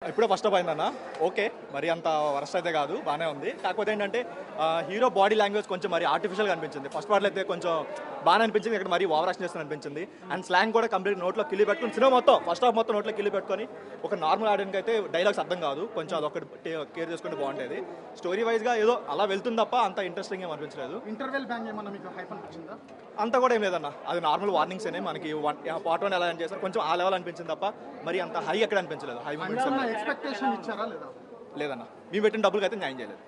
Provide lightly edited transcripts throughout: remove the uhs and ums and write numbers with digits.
ఇప్పుడే first up అయిందన్న. Okay, మరి అంత వరస్ట్ అయితే కాదు, బాగానే ఉంది. కాకపోతే ఏంటంటే హీరో బాడీ లాంగ్వేజ్ కొంచెం మరి ఆర్టిఫిషియల్గా అనిపించింది. ఫస్ట్ పార్ట్లో అయితే కొంచెం బాగా అనిపించింది, ఇక్కడ మరీ ఓవర్ యాక్షన్ చేస్తున్న అనిపించింది. అండ్ స్లాంగ్ కూడా కంప్లీట్ నోట్లో కిల్లి పెట్టుకుని సినిమా మొత్తం ఫస్ట్ హాఫ్ మొత్తం నోట్లో కిల్లి పెట్టుకొని ఒక నార్మల్ ఆడియన్కి అయితే డైలాగ్స్ అర్థం కాదు. కొంచెం అదొకటి కేర్ చేసుకుంటే బాగుండేది. స్టోరీ వైజ్గా ఏదో అలా వెళ్తుంది తప్ప అంత ఇంట్రెస్టింగ్ ఏం అనిపించలేదు. ఇంటర్వెల్ బ్యాంగ్ ఏమన్నా మీకు హైప్ అనిపించిందా? అంతా కూడా ఏం లేదన్న, అది నార్మల్ వార్నింగ్స్ అనే మనకి పార్ట్ 1 ఎలా చేస్తారు కొంచెం ఆ లెవెల్ అనిపించింది తప్ప మరి అంత హై ఎక్కడ అనిపించలేదు. హై ఎక్స్పెక్టేషన్ ఇచ్చారా లేదా? లేదన్న, మేము పెట్టిన డబ్బులకి అయితే న్యాయం చేయలేదు.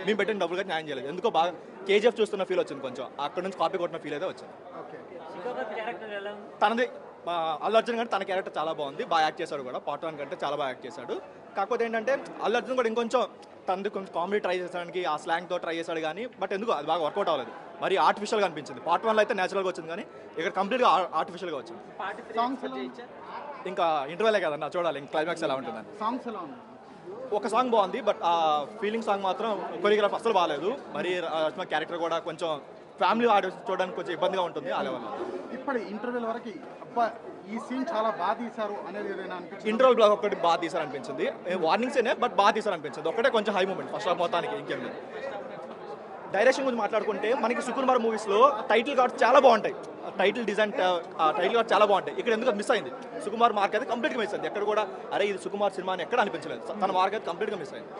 మేము పెట్టిన డబ్బులకి అయితే న్యాయం చేయలేదు. ఎందుకో బాగా కేజీఎఫ్ చూస్తున్న ఫీల్ వచ్చింది, కొంచెం అక్కడ నుంచి కాపీ కొట్టిన ఫీల్ అయితే వచ్చింది. తనది అల్లు అర్జున్ కంటే తన క్యారెక్టర్ చాలా బాగుంది, బాగా యాక్ట్ చేశాడు కూడా. పార్ట్ 1 కంటే చాలా బాగా యాక్ట్ చేశాడు. కాకపోతే ఏంటంటే అల్లు అర్జున్ కూడా ఇంకొంచెం తనది కొంచెం కామెడీ ట్రై చేసాడానికి ఆ స్లాంగ్తో ట్రై చేశాడు, కానీ బట్ ఎందుకు అది బాగా వర్కౌట్ అవ్వలేదు. మరి ఆర్టిఫిషియల్గా అనిపించింది. పార్ట్ 1లో అయితే నేచురల్గా వచ్చింది, కానీ ఇక్కడ కంప్లీట్గా ఆర్టిఫిషియల్గా వచ్చింది. ఇంకా ఇంటర్వెలే కదన్నా, చూడాలి ఇంకా క్లైమాక్స్ ఎలా ఉంటుందని. సాంగ్స్ ఎలా ఉన్నాయి? ఒక సాంగ్ బాగుంది, బట్ ఆ ఫీలింగ్ సాంగ్ మాత్రం కొరియోగ్రాఫ్ అసలు బాగాలేదు. మరి రష్మ క్యారెక్టర్ కూడా కొంచెం ఫ్యామిలీ ఆడియన్స్ చూడడానికి కొంచెం ఇబ్బందిగా ఉంటుంది ఆ లెవెల్లో. ఇప్పుడు ఇంటర్వెల్ వరకు అబ్బా ఈ సీన్ చాలా బాగా తీశారు అనేది ఏదైనా అనిపించింది? ఇంటర్వెల్ బ్లాక్ ఒకటి బాగా తీసారనిపించింది. వార్నింగ్సేనే బట్ బాగా తీసారనిపించింది. ఒకటే కొంచెం హై మూమెంట్ ఫస్ట్ హాఫ్ మొత్తానికి, ఇంకేం లేదు. డైరెక్షన్ గురించి మాట్లాడుకుంటే మనకి సుకుమార్ మూవీస్లో టైటిల్ కార్డ్స్ చాలా బాగుంటాయి, టైటిల్ డిజైన్ టైటిల్ కార్డ్ చాలా బాగుంటాయి. ఇక్కడ ఎందుకు మిస్ అయింది? సుకుమార్ మార్క్ అయితే కంప్లీట్గా మిస్ అయింది. ఎక్కడ కూడా అరే ఇది సుకుమార్ సినిమా అని ఎక్కడ అనిపించలేదు. తన మార్క్ అయితే కంప్లీట్గా మిస్ అయింది.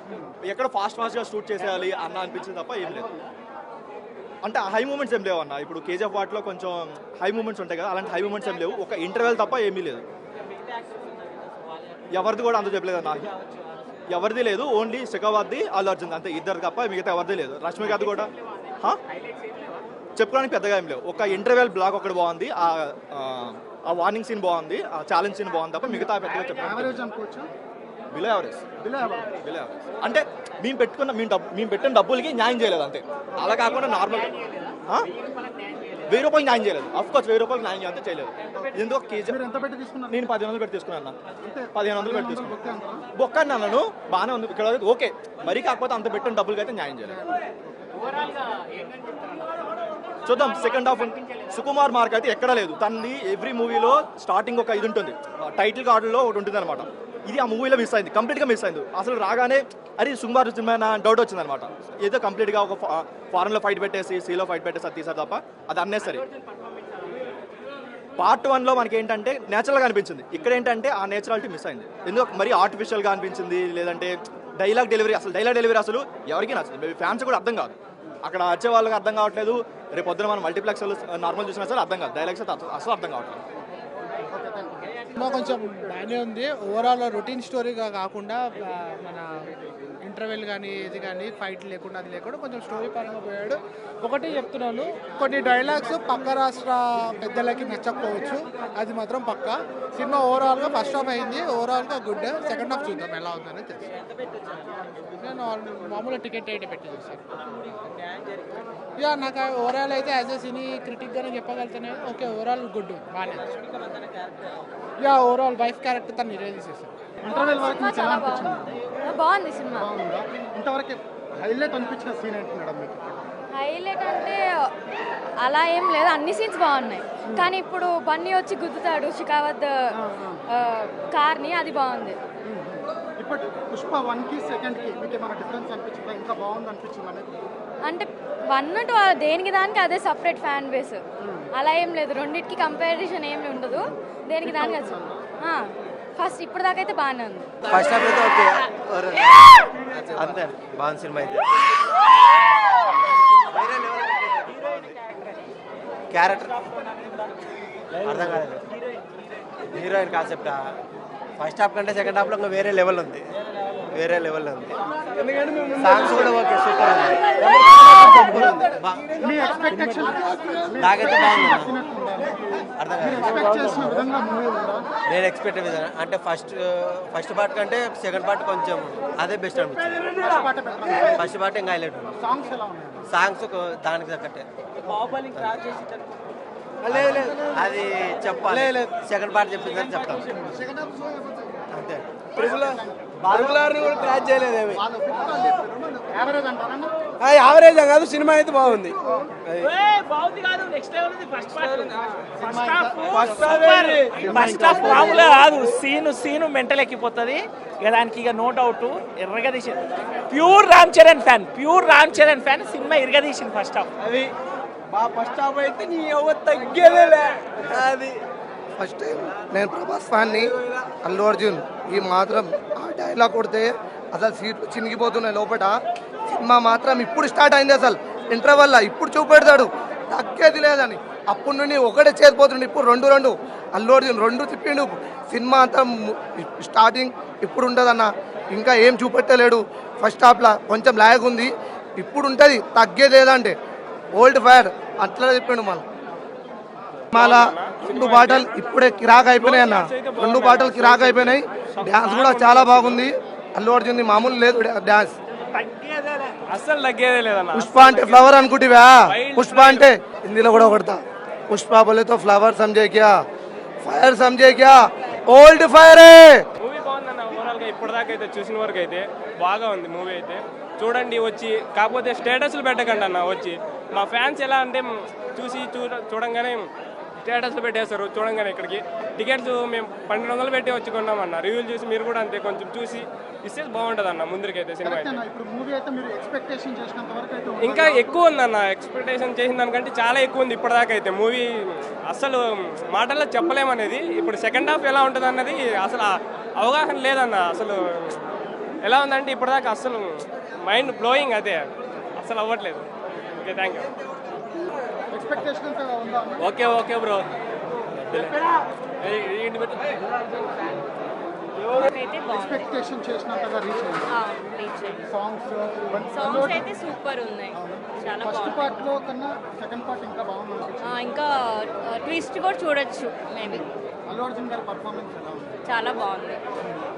ఎక్కడ ఫాస్ట్గా షూట్ చేసేయాలి అన్న అనిపించింది తప్ప ఏం లేదు. అంటే ఆ హై మూమెంట్స్ ఏం లేవు అన్న. ఇప్పుడు కేజీఎఫ్ వాటిలో కొంచెం హై మూమెంట్స్ ఉంటాయి కదా, అలాంటి హై మూమెంట్స్ ఏం లేవు. ఒక ఇంటర్వెల్ తప్ప ఏమీ లేదు. ఎవరిది కూడా అంత చెప్పలేదు అన్న, ఎవరిది లేదు. ఓన్లీ శిఖావత్ది అల్లు అర్జున్ అంతే, ఇద్దరు తప్ప మిగతా ఎవరిది లేదు. రష్మికది కూడా చెప్పుకోవడానికి పెద్దగా ఏం లేవు. ఒక ఇంటర్వెల్ బ్లాక్ ఒకటి బాగుంది, ఆ వార్నింగ్ సీన్ బాగుంది, ఆ ఛాలెంజ్ సీన్ బాగుంది తప్ప మిగతా పెద్దగా చెప్పాలి. Below average. అంటే మేము పెట్టిన డబ్బులకి న్యాయం చేయలేదు అంతే. అలా కాకుండా నార్మల్ 1000 రూపాయలు న్యాయం చేయలేదు. అఫ్కోర్స్ 1000 రూపాయలు న్యాయం అంతా చేయలేదు. ఎందుకు కేజీ నేను 1500 పెట్టి తీసుకున్నాను. 1500 పెట్టి తీసుకున్నాను. బొక్క అన్నాను, బాగానే ఉంది ఇక్కడ ఓకే. మరీ కాకపోతే అంత పెట్టిన డబ్బులకి అయితే న్యాయం చేయలేదు. చూద్దాం సెకండ్ హాఫ్. సుకుమార్ మార్క్ అయితే ఎక్కడా లేదు. తనది ఎవ్రీ మూవీలో స్టార్టింగ్ ఒక ఇది ఉంటుంది, టైటిల్ కార్డులో ఒకటి ఉంటుంది అనమాట. ఇది ఆ మూవీలో మిస్ అయింది, కంప్లీట్గా మిస్ అయింది. అసలు రాగానే అది సుకుమార్ సినిమా డౌట్ వచ్చింది అనమాట. ఏదో కంప్లీట్గా ఒక ఫారెన్లో ఫైట్ పెట్టేసి సీలో ఫైట్ పెట్టేసి అది తీసారు తప్ప అది అన్నెసరీ. పార్ట్ 1లో మనకి ఏంటంటే నేచురల్గా అనిపించింది, ఇక్కడ ఏంటంటే ఆ నేచురాలిటీ మిస్ అయింది. ఎందుకు మరీ ఆర్టిఫిషియల్గా అనిపించింది. లేదంటే డైలాగ్ డెలివరీ అసలు ఎవరికి నచ్చదు. మేబీ ఫ్యాన్స్ కూడా అర్థం కాదు, అక్కడ వచ్చే వాళ్ళకి అర్థం కావట్లేదు. రేపు పొద్దున మనం మల్టీప్లెక్స్లో నార్మల్ చూసినా సరే అర్థం కాదు. డైలాగ్స్ అయితే అసలు అర్థం కావట్లేదు. కొంచెం బాగానే ఉంది. ఓవరాల్ రొటీన్ స్టోరీగా కాకుండా మన ఇంటర్వెల్ కానీ ఇది కానీ ఫైట్ లేకుండా అది లేకుండా కొంచెం స్టోరీ పరంగా పోయాడు. ఒకటి చెప్తున్నాను, కొన్ని డైలాగ్స్ పక్క రాష్ట్ర పెద్దలకి నచ్చకపోవచ్చు, అది మాత్రం పక్క. సినిమా ఓవరాల్గా ఫస్ట్ హాఫ్ అయింది, ఓవరాల్గా గుడ్. సెకండ్ హాఫ్ చూద్దాం ఎలా ఉందని తెలుసు. నేను మామూలుగా టికెట్ అయితే పెట్టి చూసాను. యా నాకు ఓవరాల్ అయితే యాజ్ ఎ సినీ క్రిటిక్గానే చెప్పగలుగుతానే. ఓకే ఓవరాల్ గుడ్, బాగానే. యా ఓవరాల్ వైఫ్ క్యారెక్టర్ తను నివేదించేసాను. ఇంటర్వెల్ వరకు మీకు ఎలా అనిపించింది? బాగుంది సినిమా. బాగుందా? ఇంతవరకు హైలైట్ అనిపించిన సీన్ ఏంటి మేడం మీకు? హైలైట్ అంటే అలా ఏం లేదు, అన్ని సీన్స్ బాగున్నాయి. కానీ ఇప్పుడు బన్నీ వచ్చి గుద్దుతాడు షికావత్ కార్ని, అది బాగుంది. ఇప్పుడు పుష్ప 1కి 2కి మీకు ఏమైనా డిఫరెన్స్ అనిపించిందా? ఇంకా బాగుంది అనిపించింది అనేది? అంటే 1 దేనికి దానికి అదే సపరేట్ ఫ్యాన్ బేస్, అలా ఏం లేదు. రెండింటికి కంపారిజన్ ఏమి ఉండదు, దేనికి దానికి ఫస్ట్ ఇప్పుడు దాకా అయితే బాగానే ఉంది. ఫస్ట్ హాఫ్ అయితే ఓకే అంతే, బాగుంది సినిమా అయితే. క్యారెక్టర్ అర్థం కాలేదు. హీరోయిన్ కాన్సెప్ట్ ఫస్ట్ హాఫ్ కంటే సెకండ్ హాఫ్లో ఇంకా వేరే లెవెల్ ఉంది. సాంగ్స్ కూడా ఓకే, సూపర్ ఉంది. నాకైతే బాగుంది. అర్థం కాలేదు. నేను ఎక్స్పెక్ట్ విధానం అంటే ఫస్ట్ పార్ట్ కంటే సెకండ్ పార్ట్ కొంచెం అదే బెస్ట్ అనిపించింది. ఫస్ట్ పార్ట్ ఇంకా హైలైట్ ఉంది. సాంగ్స్ దానికి తగ్గట్టే. అది చెప్పాలి, సెకండ్ పార్ట్ చెప్పిందని చెప్తాను అంతే. బాగులారిని కూడా క్రాచ్ చేయలేదేమి యావరేజ్ అంటారన్న యావరేజ్ కాదు సినిమా అయితే బాగుంది ఫస్ట్ హాఫ్ మామూలుగా కాదు, సీను మెంటల్ ఎక్కిపోతుంది ఇక దానికి ఇక నో డౌట్. ఎర్రగదీసి ప్యూర్ రామ్ చరణ్ ఫ్యాన్ సినిమా ఇరగదీసింది ఫస్ట్ హాఫ్. అది మా ఫస్ట్ హాఫ్ అయితే నీ ఎవరు తగ్గేదేలే అది. ఫస్ట్ టైం నేను ప్రభాస్ ఫ్యాన్ని. అల్లు అర్జున్ ఈ మాత్రం ఆ డైలాగ్ కొడితే అసలు సీట్లు చినిగిపోతున్నాయి లోపల. సినిమా మాత్రం ఇప్పుడు స్టార్ట్ అయింది, అసలు ఇంటర్వల్ల ఇప్పుడు చూపెడతాడు తగ్గేది లేదని. అప్పుడు నుండి ఒకటే చేసిపోతుండే, ఇప్పుడు రెండు అల్లు అర్జున్ 2 తిప్పిండు. సినిమా అంతా స్టార్టింగ్ ఇప్పుడు ఉంటుందన్న, ఇంకా ఏం చూపెట్టలేడు. ఫస్ట్ హాఫ్లో కొంచెం లాగ్ ఉంది, ఇప్పుడు ఉంటుంది తగ్గేది లేదంటే. ఓల్డ్ ఫైర్ అట్లా చెప్పిండు మళ్ళా 2 పాటలు ఇప్పుడే కిరాక్ అయిపోయినాయి అన్న. 2 పాటలు కిరాక్ అయిపోయినాయి. డ్యాన్స్ కూడా చాలా బాగుంది అల్లు అర్జున్, మామూలు లేదు డ్యాన్స్. అస్సలు తగ్గేదే లేదన్న. పుష్ప అంటే ఫ్లవర్ అనుకుంటివా? పుష్ప అంటే హిందీలో కూడా కొడతా. పుష్ప బోలేతో ఫ్లవర్ సమझे क्या, ఫైర్ समझे क्या, ఓల్డ్ ఫైర్. మూవీ బాగుందన్న ఓవరాల్ గా ఇప్పటిదాకా అయితే చూసిన వరకు అయితే బాగా ఉంది మూవీ అయితే. చూడండి వచ్చి, కాకపోతే స్టేటస్లు పెట్టకండి అన్న. వచ్చి మా ఫ్యాన్స్ ఎలా అంటే చూసి చూడంగానే స్టేటస్లు పెట్టేస్తారు. చూడంగానే ఇక్కడికి టికెట్స్ మేము 1200 పెట్టి వచ్చి కొన్నామన్న. రివ్యూలు చూసి మీరు కూడా అంతే కొంచెం చూసి ఇస్తే బాగుంటుంది అన్న ముందరికైతే సినిమా అయితే. ఇప్పుడు మూవీ అయితే మీరు ఎక్స్పెక్టేషన్ చేసినంత వరకు అయితే ఇంకా ఎక్కువ ఉందన్న, ఎక్స్పెక్టేషన్ చేసిన దానికంటే చాలా ఎక్కువ ఉంది ఇప్పటిదాకా అయితే. మూవీ అసలు మాటల్లో చెప్పలేమనేది. ఇప్పుడు సెకండ్ హాఫ్ ఎలా ఉంటుంది అన్నది అసలు అవగాహన లేదన్న. అసలు ఎలా ఉందంటే ఇప్పటిదాకా అసలు మైండ్ బ్లోయింగ్, అదే అసలు అవ్వట్లేదు. Okay, thank you. ఎక్స్పెక్టేషన్ అంతా ఉందా అన్న? Okay bro. ఎక్స్పెక్టేషన్ చేసినంతగా రీచ్ అయింది. సాంగ్స్ అయితే సూపర్ ఉన్నాయి, చాలా ఫస్ట్ పార్ట్ లో కన్నా సెకండ్ పార్ట్ ఇంకా బాగుంది అనిపించింది. ఇంకా ట్విస్ట్ కూడా చూడొచ్చు మేబీ. అల్లు అర్జున్ గారి పర్ఫార్మెన్స్ ఎలా ఉంది? చాలా బాగుంది.